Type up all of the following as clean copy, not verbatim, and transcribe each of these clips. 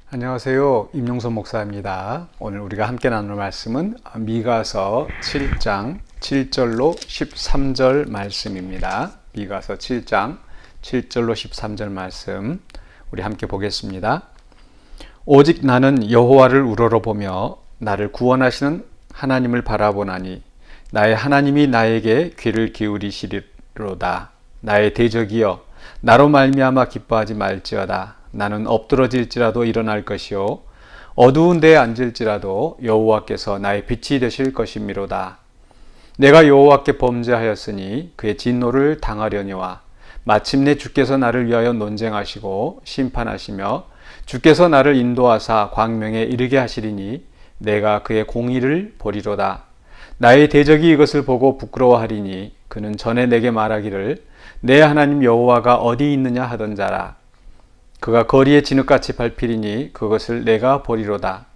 안녕하세요. 임용선 목사입니다. 오늘 우리가 함께 나눌 말씀은 미가서 7장 7절로 13절 말씀입니다. 미가서 7장 7절로 13절 말씀 우리 함께 보겠습니다. 오직 나는 여호와를 우러러보며 나를 구원하시는 하나님을 바라보나니 나의 하나님이 나에게 귀를 기울이시리로다. 나의 대적이여 나로 말미암아 기뻐하지 말지어다. 나는 엎드러질지라도 일어날 것이요 어두운 데에 앉을지라도 여호와께서 나의 빛이 되실 것이미로다. 내가 여호와께 범죄하였으니 그의 진노를 당하려니와 마침내 주께서 나를 위하여 논쟁하시고 심판하시며 주께서 나를 인도하사 광명에 이르게 하시리니 내가 그의 공의를 보리로다. 나의 대적이 이것을 보고 부끄러워하리니 그는 전에 내게 말하기를 내 하나님 여호와가 어디 있느냐 하던 자라. 그가 거리에 진흙같이 밟히리니 그것을 내가 보리로다.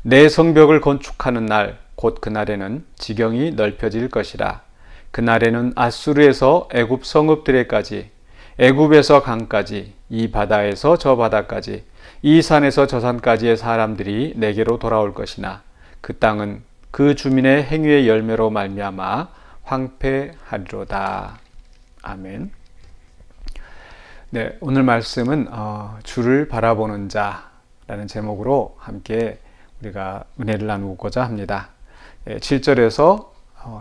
내 성벽을 건축하는 날 곧 그날에는 지경이 넓혀질 것이라. 그날에는 아수르에서 애굽 성읍들에까지 애굽에서 강까지 이 바다에서 저 바다까지 이 산에서 저 산까지의 사람들이 내게로 돌아올 것이나 그 땅은 그 주민의 행위의 열매로 말미암아 황폐하리로다. 아멘. 네, 오늘 말씀은 주를 바라보는 자라는 제목으로 함께 우리가 은혜를 나누고자 합니다. 7절에서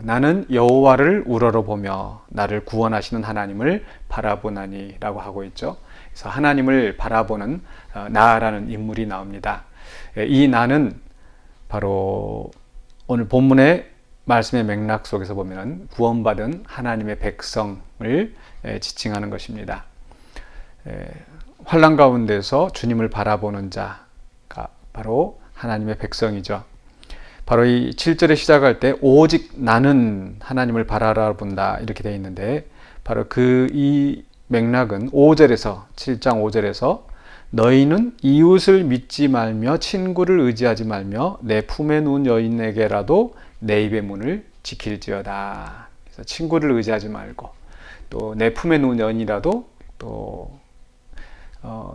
나는 여호와를 우러러보며 나를 구원하시는 하나님을 바라보나니 라고 하고 있죠. 그래서 하나님을 바라보는 나라는 인물이 나옵니다. 이 나는 바로 오늘 본문의 말씀의 맥락 속에서 보면 구원받은 하나님의 백성을 지칭하는 것입니다. 환난 가운데서 주님을 바라보는 자가 바로 하나님의 백성이죠. 바로 이 7절에 시작할 때 오직 나는 하나님을 바라본다 이렇게 되어 있는데 바로 이 맥락은 5절에서 7장 5절에서 너희는 이웃을 믿지 말며 친구를 의지하지 말며 내 품에 누운 여인에게라도 내 입의 문을 지킬지어다. 그래서 친구를 의지하지 말고 또 내 품에 누운 여인이라도 또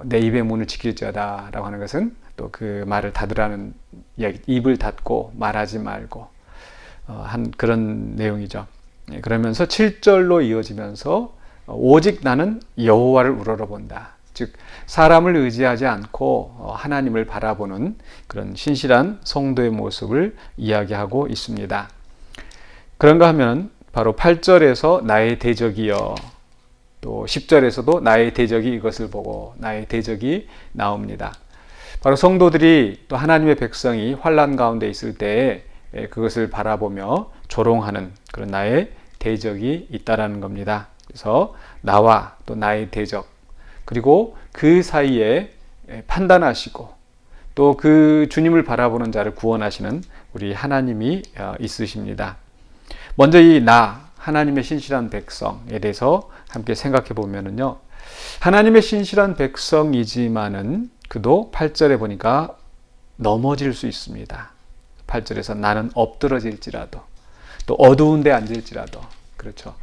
내 입의 문을 지킬지어다 라고 하는 것은 또 그 말을 닫으라는 이야기, 입을 닫고 말하지 말고 한 그런 내용이죠. 그러면서 7절로 이어지면서 오직 나는 여호와를 우러러본다. 즉 사람을 의지하지 않고 하나님을 바라보는 그런 신실한 성도의 모습을 이야기하고 있습니다. 그런가 하면 바로 8절에서 나의 대적이여 또 10절에서도 나의 대적이 이것을 보고 나의 대적이 나옵니다. 바로 성도들이 또 하나님의 백성이 환난 가운데 있을 때에 그것을 바라보며 조롱하는 그런 나의 대적이 있다라는 겁니다. 그래서 나와 또 나의 대적 그리고 그 사이에 판단하시고 또 그 주님을 바라보는 자를 구원하시는 우리 하나님이 있으십니다. 먼저 이 하나님의 신실한 백성에 대해서 함께 생각해 보면은요. 하나님의 신실한 백성이지만은 그도 8절에 보니까 넘어질 수 있습니다. 8절에서 나는 엎드러질지라도 또 어두운 데 앉을지라도 그렇죠.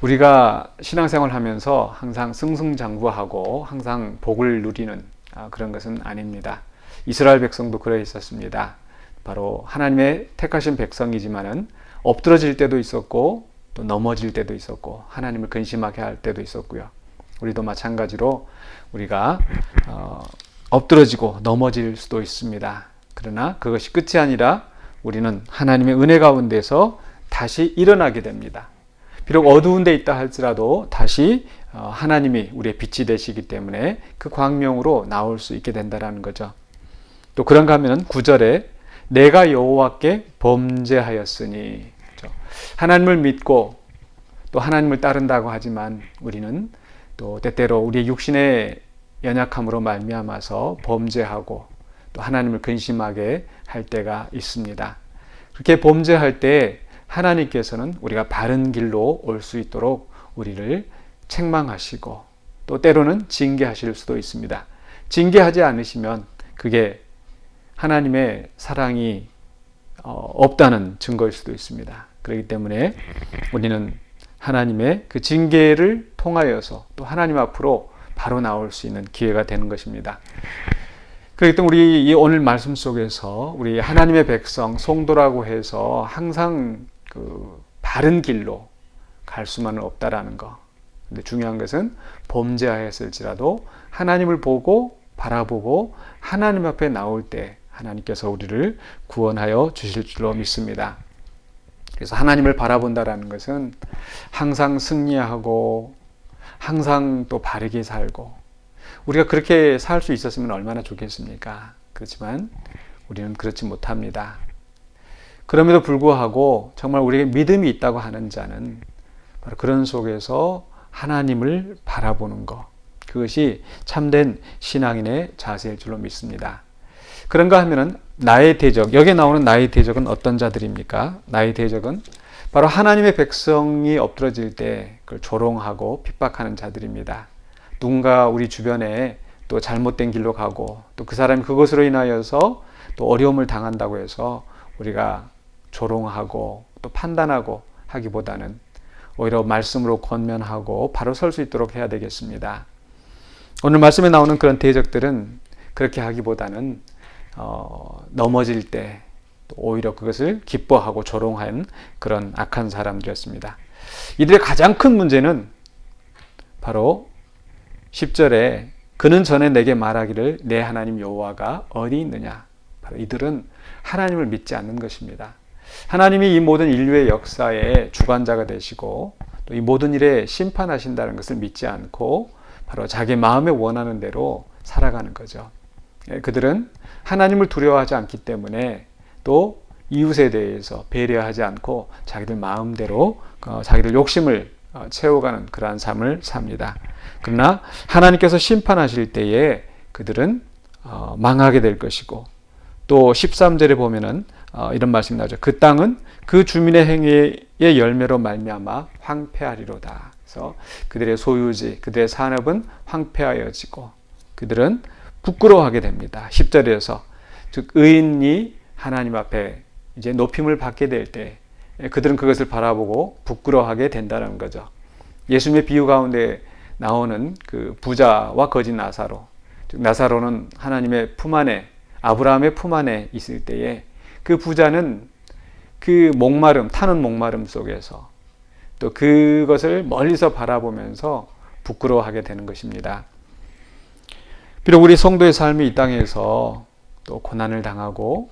우리가 신앙생활 하면서 항상 승승장구하고 항상 복을 누리는 그런 것은 아닙니다. 이스라엘 백성도 그래 있었습니다. 바로 하나님의 택하신 백성이지만은 엎드러질 때도 있었고 또 넘어질 때도 있었고 하나님을 근심하게 할 때도 있었고요. 우리도 마찬가지로 우리가 엎드러지고 넘어질 수도 있습니다. 그러나 그것이 끝이 아니라 우리는 하나님의 은혜 가운데서 다시 일어나게 됩니다. 비록 어두운 데 있다 할지라도 다시 하나님이 우리의 빛이 되시기 때문에 그 광명으로 나올 수 있게 된다는 거죠. 또 그런가 하면 9절에 내가 여호와께 범죄하였으니 하나님을 믿고 또 하나님을 따른다고 하지만 우리는 또 때때로 우리의 육신의 연약함으로 말미암아서 범죄하고 또 하나님을 근심하게 할 때가 있습니다. 그렇게 범죄할 때 하나님께서는 우리가 바른 길로 올 수 있도록 우리를 책망하시고 또 때로는 징계하실 수도 있습니다. 징계하지 않으시면 그게 하나님의 사랑이 없다는 증거일 수도 있습니다. 그렇기 때문에 우리는 하나님의 그 징계를 통하여서 또 하나님 앞으로 바로 나올 수 있는 기회가 되는 것입니다. 그렇기 때문에 우리 이 오늘 말씀 속에서 우리 하나님의 백성, 성도라고 해서 항상 그 바른 길로 갈 수만은 없다라는 거. 근데 중요한 것은 범죄하였을지라도 하나님을 보고 바라보고 하나님 앞에 나올 때 하나님께서 우리를 구원하여 주실 줄로 믿습니다. 그래서 하나님을 바라본다라는 것은 항상 승리하고 항상 또 바르게 살고, 우리가 그렇게 살 수 있었으면 얼마나 좋겠습니까? 그렇지만 우리는 그렇지 못합니다. 그럼에도 불구하고 정말 우리에게 믿음이 있다고 하는 자는 바로 그런 속에서 하나님을 바라보는 것, 그것이 참된 신앙인의 자세일 줄로 믿습니다. 그런가 하면은 나의 대적, 여기에 나오는 나의 대적은 어떤 자들입니까? 나의 대적은 바로 하나님의 백성이 엎드러질 때 그걸 조롱하고 핍박하는 자들입니다. 누군가 우리 주변에 또 잘못된 길로 가고 또 그 사람이 그것으로 인하여서 또 어려움을 당한다고 해서 우리가 조롱하고 또 판단하고 하기보다는 오히려 말씀으로 권면하고 바로 설 수 있도록 해야 되겠습니다. 오늘 말씀에 나오는 그런 대적들은 그렇게 하기보다는 넘어질 때 오히려 그것을 기뻐하고 조롱하는 그런 악한 사람들이었습니다. 이들의 가장 큰 문제는 바로 10절에 그는 전에 내게 말하기를 내 하나님 여호와가 어디 있느냐. 바로 이들은 하나님을 믿지 않는 것입니다. 하나님이 이 모든 인류의 역사의 주관자가 되시고 또 이 모든 일에 심판하신다는 것을 믿지 않고 바로 자기 마음에 원하는 대로 살아가는 거죠. 그들은 하나님을 두려워하지 않기 때문에 또 이웃에 대해서 배려하지 않고 자기들 마음대로 자기들 욕심을 채워가는 그러한 삶을 삽니다. 그러나 하나님께서 심판하실 때에 그들은 망하게 될 것이고, 또 13절에 보면은 이런 말씀이 나오죠. 그 땅은 그 주민의 행위의 열매로 말미암아 황폐하리로다. 그래서 그들의 소유지, 그들의 산업은 황폐하여지고 그들은 부끄러워하게 됩니다. 10절에서 즉 의인이 하나님 앞에 이제 높임을 받게 될 때 그들은 그것을 바라보고 부끄러워하게 된다는 거죠. 예수님의 비유 가운데 나오는 그 부자와 거지 나사로, 즉 나사로는 하나님의 품 안에, 아브라함의 품 안에 있을 때에 그 부자는 그 목마름, 타는 목마름 속에서 또 그것을 멀리서 바라보면서 부끄러워하게 되는 것입니다. 비록 우리 성도의 삶이 이 땅에서 또 고난을 당하고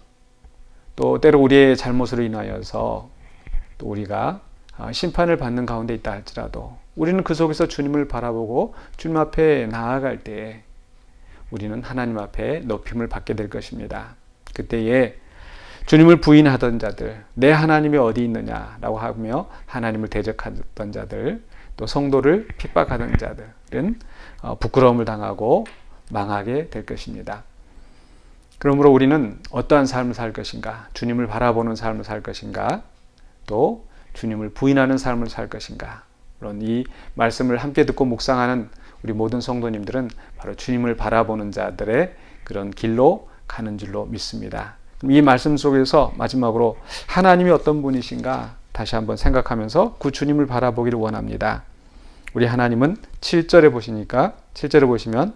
또 때로 우리의 잘못으로 인하여서 또 우리가 심판을 받는 가운데 있다 할지라도 우리는 그 속에서 주님을 바라보고 주님 앞에 나아갈 때에 우리는 하나님 앞에 높임을 받게 될 것입니다. 그때에 주님을 부인하던 자들, 내 하나님이 어디 있느냐라고 하며 하나님을 대적하던 자들, 또 성도를 핍박하던 자들은 부끄러움을 당하고 망하게 될 것입니다. 그러므로 우리는 어떠한 삶을 살 것인가? 주님을 바라보는 삶을 살 것인가? 또 주님을 부인하는 삶을 살 것인가? 물론 이 말씀을 함께 듣고 묵상하는 우리 모든 성도님들은 바로 주님을 바라보는 자들의 그런 길로 가는 줄로 믿습니다. 이 말씀 속에서 마지막으로 하나님이 어떤 분이신가 다시 한번 생각하면서 그 주님을 바라보기를 원합니다. 우리 하나님은 7절에 보시니까 7절에 보시면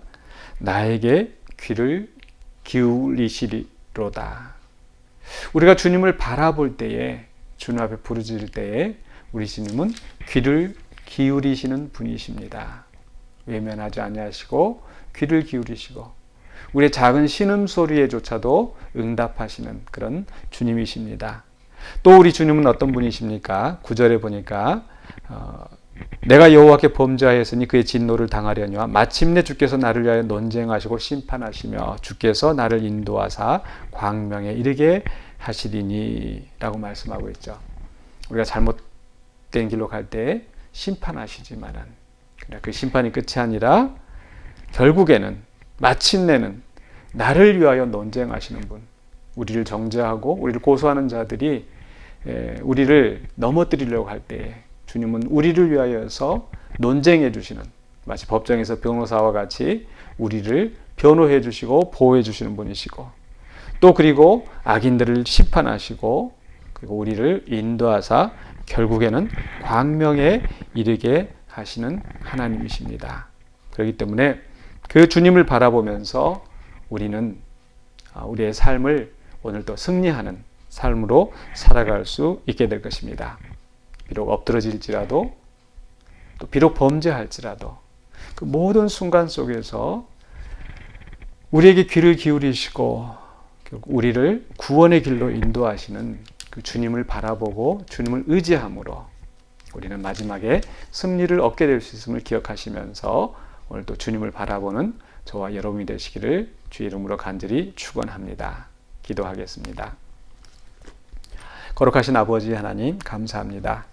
나에게 귀를 기울이시리로다. 우리가 주님을 바라볼 때에, 주님 앞에 부르짖을 때에 우리 주님은 귀를 기울이시는 분이십니다. 외면하지 아니하시고 귀를 기울이시고 우리의 작은 신음소리에조차도 응답하시는 그런 주님이십니다. 또 우리 주님은 어떤 분이십니까? 9절에 보니까 내가 여호와께 범죄하였으니 그의 진노를 당하려니와 마침내 주께서 나를 위하여 논쟁하시고 심판하시며 주께서 나를 인도하사 광명에 이르게 하시리니 라고 말씀하고 있죠. 우리가 잘못된 길로 갈 때 심판하시지만은 그 심판이 끝이 아니라 결국에는 마침내는 나를 위하여 논쟁하시는 분, 우리를 정죄하고 우리를 고소하는 자들이 우리를 넘어뜨리려고 할 때 주님은 우리를 위하여서 논쟁해 주시는, 마치 법정에서 변호사와 같이 우리를 변호해 주시고 보호해 주시는 분이시고, 또 그리고 악인들을 심판하시고 그리고 우리를 인도하사 결국에는 광명에 이르게 하시는 하나님이십니다. 그렇기 때문에 그 주님을 바라보면서 우리는 우리의 삶을 오늘도 승리하는 삶으로 살아갈 수 있게 될 것입니다. 비록 엎드러질지라도 또 비록 범죄할지라도 그 모든 순간 속에서 우리에게 귀를 기울이시고 결국 우리를 구원의 길로 인도하시는 그 주님을 바라보고 주님을 의지함으로 우리는 마지막에 승리를 얻게 될 수 있음을 기억하시면서 오늘도 주님을 바라보는 저와 여러분이 되시기를 주의 이름으로 간절히 축원합니다. 기도하겠습니다. 거룩하신 아버지 하나님 감사합니다.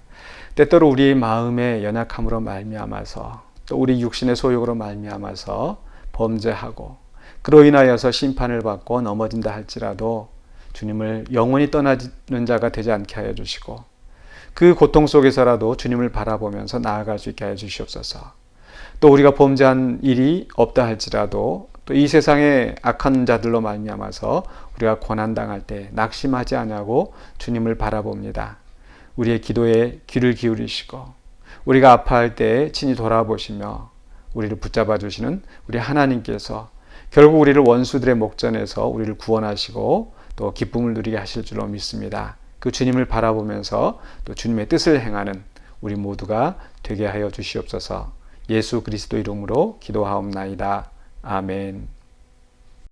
때때로 우리 마음의 연약함으로 말미암아서 또 우리 육신의 소욕으로 말미암아서 범죄하고 그로 인하여서 심판을 받고 넘어진다 할지라도 주님을 영원히 떠나는 자가 되지 않게 하여 주시고 그 고통 속에서라도 주님을 바라보면서 나아갈 수 있게 하여 주시옵소서. 또 우리가 범죄한 일이 없다 할지라도 또 이 세상의 악한 자들로 말미암아서 우리가 고난당할 때 낙심하지 아니하고 주님을 바라봅니다. 우리의 기도에 귀를 기울이시고 우리가 아파할 때 친히 돌아보시며 우리를 붙잡아 주시는 우리 하나님께서 결국 우리를 원수들의 목전에서 우리를 구원하시고 또 기쁨을 누리게 하실 줄로 믿습니다. 그 주님을 바라보면서 또 주님의 뜻을 행하는 우리 모두가 되게 하여 주시옵소서. 예수 그리스도 이름으로 기도하옵나이다. 아멘.